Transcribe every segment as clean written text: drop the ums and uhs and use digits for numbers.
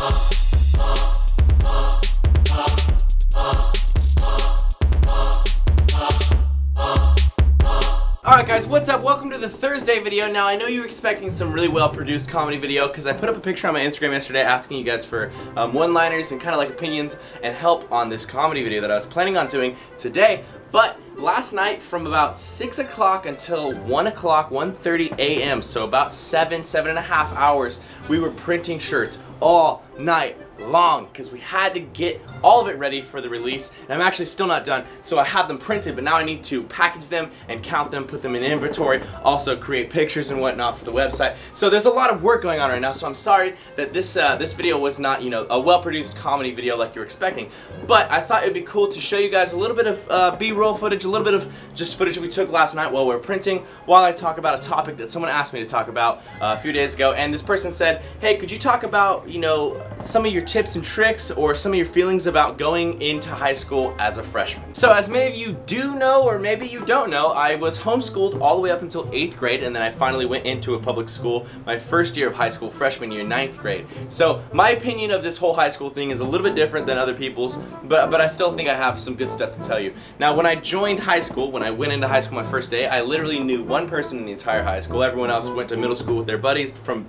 Alright guys, what's up? Welcome to the Thursday video. Now I know you were expecting some really well produced comedy video because I put up a picture on my Instagram yesterday asking you guys for one-liners and kind of like opinions and help on this comedy video that I was planning on doing today. But last night from about 6 o'clock until 1 o'clock, 1:30 a.m., so about 7.5 hours, we were printing shirts all night long because we had to get all of it ready for the release, and I'm actually still not done, so I have them printed, but now I need to package them and count them, put them in inventory, also create pictures and whatnot for the website. So there's a lot of work going on right now, so I'm sorry that this video was not, you know, a well-produced comedy video like you're expecting, but I thought it would be cool to show you guys a little bit of B-roll footage, a little bit of just footage we took last night while we were printing, while I talk about a topic that someone asked me to talk about a few days ago, and this person said, hey, could you talk about, you know, some of your tips and tricks or some of your feelings about going into high school as a freshman. So as many of you do know, or maybe you don't know, I was homeschooled all the way up until 8th grade, and then I finally went into a public school my first year of high school, freshman year, 9th grade. So my opinion of this whole high school thing is a little bit different than other people's, but I still think I have some good stuff to tell you. Now when I joined high school, when I went into high school my first day, I literally knew one person in the entire high school. Everyone else went to middle school with their buddies from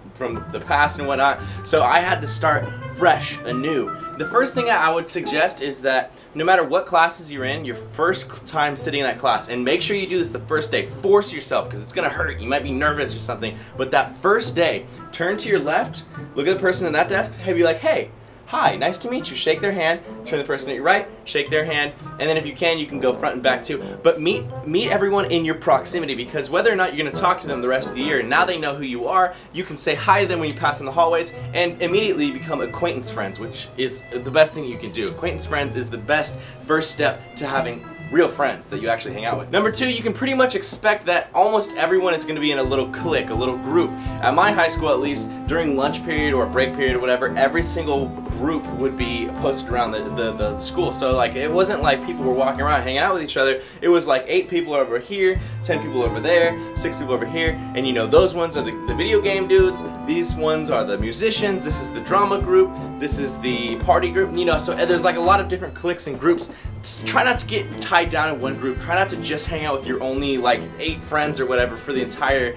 the past and whatnot, so I had to start fresh, anew. The first thing I would suggest is that no matter what classes you're in, your first time sitting in that class, and make sure you do this the first day, force yourself because it's gonna hurt, you might be nervous or something, but that first day, turn to your left, look at the person in that desk, and be like, hey, hi, nice to meet you. Shake their hand, turn to the person at your right, shake their hand, and then if you can go front and back too. But meet everyone in your proximity, because whether or not you're going to talk to them the rest of the year, now they know who you are, you can say hi to them when you pass in the hallways, and immediately become acquaintance friends, which is the best thing you can do. Acquaintance friends is the best first step to having real friends that you actually hang out with. Number two, you can pretty much expect that almost everyone is going to be in a little clique, a little group. At my high school, at least, during lunch period or break period or whatever, every single group would be posted around the school. So like, it wasn't like people were walking around hanging out with each other. It was like 8 people over here, 10 people over there, 6 people over here, and you know, those ones are the video game dudes, these ones are the musicians, this is the drama group, this is the party group, you know, so there's like a lot of different cliques and groups. Just try not to get tied down in one group. Try not to just hang out with your only like 8 friends or whatever for the entire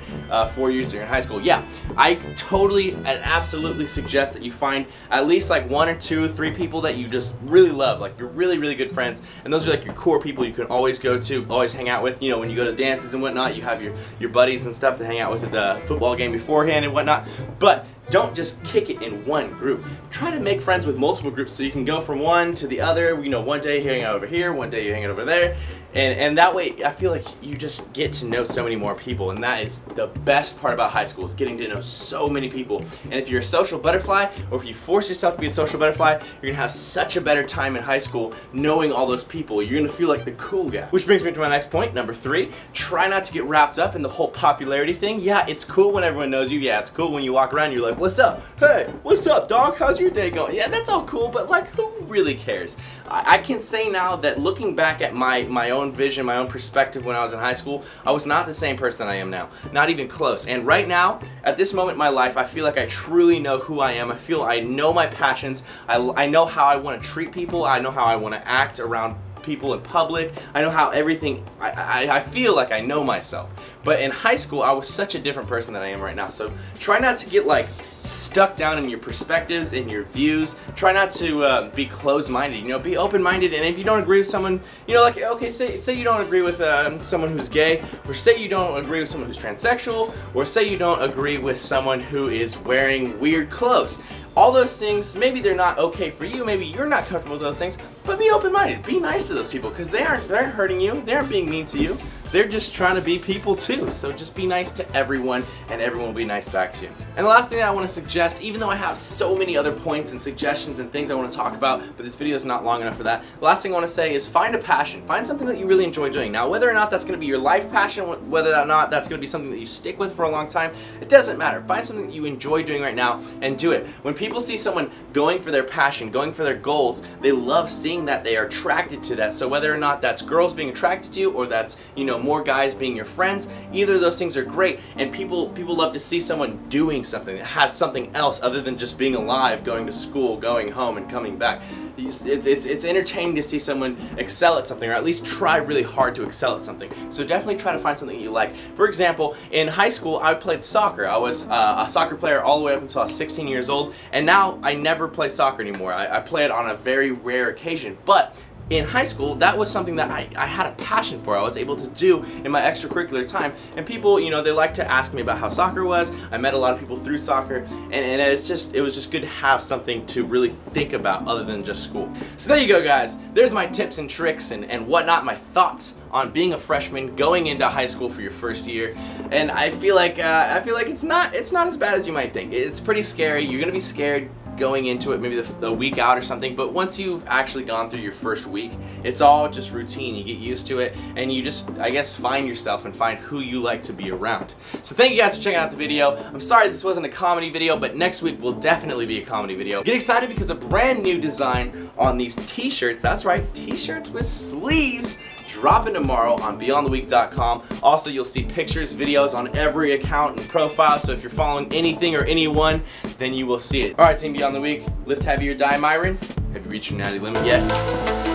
4 years you're in high school. Yeah, I totally and absolutely suggest that you find at least like 1 or 2 or 3 people that you just really love, like you're really, really good friends, and those are like your core people you can always go to, always hang out with. You know, when you go to dances and whatnot, you have your buddies and stuff to hang out with at the football game beforehand and whatnot, but don't just kick it in one group. Try to make friends with multiple groups so you can go from one to the other. You know, one day you hang out over here, one day you hang out over there, and that way I feel like you just get to know so many more people, and that is the best part about high school, is getting to know so many people. And if you're a social butterfly, or if you force yourself to be a social butterfly, you're gonna have such a better time in high school knowing all those people. You're gonna feel like the cool guy. Which brings me to my next point, number 3. Try not to get wrapped up in the whole popularity thing. Yeah, it's cool when everyone knows you. Yeah, it's cool when you walk around, you're like, what's up? Hey, what's up, dog? How's your day going? Yeah, that's all cool, but like, who really cares? I can say now that looking back at my own vision, my own perspective when I was in high school, I was not the same person I am now. Not even close. And right now, at this moment in my life, I feel like I truly know who I am. I feel I know my passions. I know how I want to treat people. I know how I want to act around people in public. I know how everything, I feel like I know myself. But in high school, I was such a different person than I am right now. So try not to get like stuck down in your perspectives, in your views. Try not to be closed-minded, you know, be open-minded. And if you don't agree with someone, you know, like, okay, say you don't agree with someone who's gay, or say you don't agree with someone who's transsexual, or say you don't agree with someone who is wearing weird clothes. All those things, maybe they're not okay for you, maybe you're not comfortable with those things, but be open-minded, be nice to those people, because they're hurting you, they aren't being mean to you. They're just trying to be people too, so just be nice to everyone, and everyone will be nice back to you. And the last thing that I want to suggest, even though I have so many other points and suggestions and things I want to talk about, but this video is not long enough for that, the last thing I want to say is find a passion. Find something that you really enjoy doing. Now, whether or not that's going to be your life passion, whether or not that's going to be something that you stick with for a long time, it doesn't matter. Find something that you enjoy doing right now and do it. When people see someone going for their passion, going for their goals, they love seeing that, they are attracted to that. So whether or not that's girls being attracted to you, or that's, you know, know, more guys being your friends. Either of those things are great, and people love to see someone doing something that has something else other than just being alive, going to school, going home, and coming back. It's entertaining to see someone excel at something, or at least try really hard to excel at something. So definitely try to find something you like. For example, in high school, I played soccer. I was a soccer player all the way up until I was 16 years old, and now I never play soccer anymore. I play it on a very rare occasion, but in high school, that was something that I had a passion for. I was able to do in my extracurricular time, and people, you know, they like to ask me about how soccer was. I met a lot of people through soccer, and it was just good to have something to really think about other than just school. So there you go, guys. There's my tips and tricks and whatnot, my thoughts on being a freshman going into high school for your first year. And I feel like it's not as bad as you might think. It's pretty scary. You're gonna be scared going into it, maybe the week out or something, but once you've actually gone through your first week, it's all just routine. You get used to it, and you just, I guess, find yourself and find who you like to be around. So thank you guys for checking out the video. I'm sorry this wasn't a comedy video, but next week will definitely be a comedy video. Get excited because a brand new design on these t-shirts, that's right, t-shirts with sleeves, dropping tomorrow on beyondtheweek.com. Also, you'll see pictures, videos on every account and profile, so if you're following anything or anyone, then you will see it. Alright, Team Beyond the Week, lift heavy or die, MIRIN. Have you reached your natty limit yet?